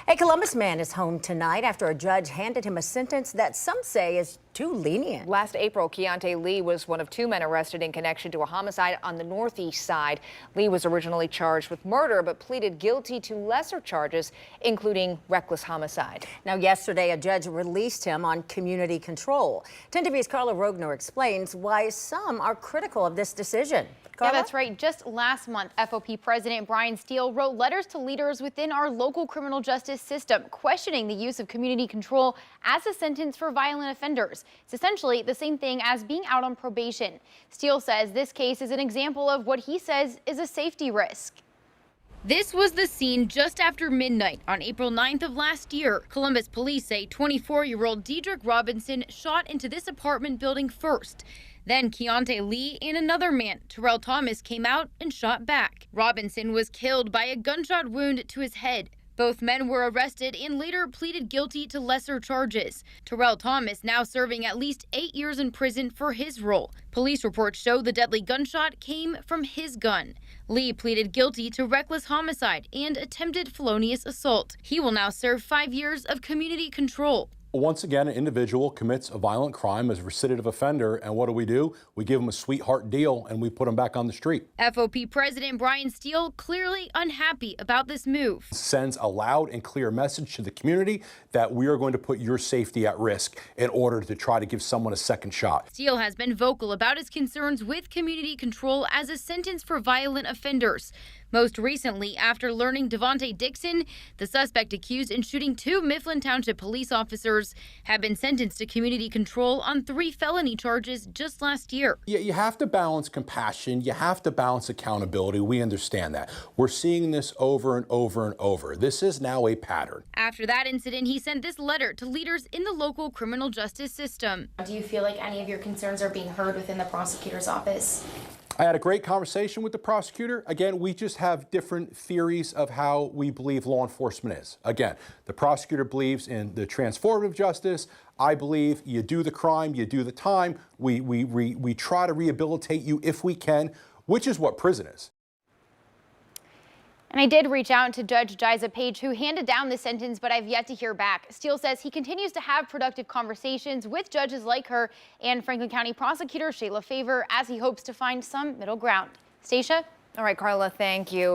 A Columbus man is home tonight after a judge handed him a sentence that some say is too lenient. Last April, Keontae Lee was one of two men arrested in connection to a homicide on the northeast side. Lee was originally charged with murder, but pleaded guilty to lesser charges, including reckless homicide. Now, yesterday, a judge released him on community control. 10 TV's Carla Rogner explains why some are critical of this decision. Carla? Yeah, that's right. Just last month, FOP President Brian Steele wrote letters to leaders within our local criminal justice system, questioning the use of community control as a sentence for violent offenders. It's essentially the same thing as being out on probation. Steele says this case is an example of what he says is a safety risk. This was the scene just after midnight on April 9th of last year. Columbus police say 24-year-old Dedrick Robinson shot into this apartment building first. Then Keontae Lee and another man, Terrell Thomas, came out and shot back. Robinson was killed by a gunshot wound to his head. Both men were arrested and later pleaded guilty to lesser charges. Terrell Thomas now serving at least 8 years in prison for his role. Police reports show the deadly gunshot came from his gun. Lee pleaded guilty to reckless homicide and attempted felonious assault. He will now serve 5 years of community control. Once again, an individual commits a violent crime as a recidivative offender, and what do? We give them a sweetheart deal and we put them back on the street. FOP President Brian Steele clearly unhappy about this move. Sends a loud and clear message to the community that we are going to put your safety at risk in order to try to give someone a second shot. Steele has been vocal about his concerns with community control as a sentence for violent offenders. Most recently, after learning Devontae Dixon, the suspect accused in shooting 2 Mifflin Township police officers, had been sentenced to community control on 3 felony charges just last year. Yeah, you have to balance compassion. You have to balance accountability. We understand that. We're seeing this over and over and over. This is now a pattern. After that incident, he sent this letter to leaders in the local criminal justice system. Do you feel like any of your concerns are being heard within the prosecutor's office? I had a great conversation with the prosecutor. Again, we just have different theories of how we believe law enforcement is. Again, the prosecutor believes in the transformative justice. I believe you do the crime, you do the time. We try to rehabilitate you if we can, which is what prison is. And I did reach out to Judge Jiza Page, who handed down the sentence, but I've yet to hear back. Steele says he continues to have productive conversations with judges like her and Franklin County Prosecutor Shayla Favor as he hopes to find some middle ground. Stacia? All right, Carla, thank you.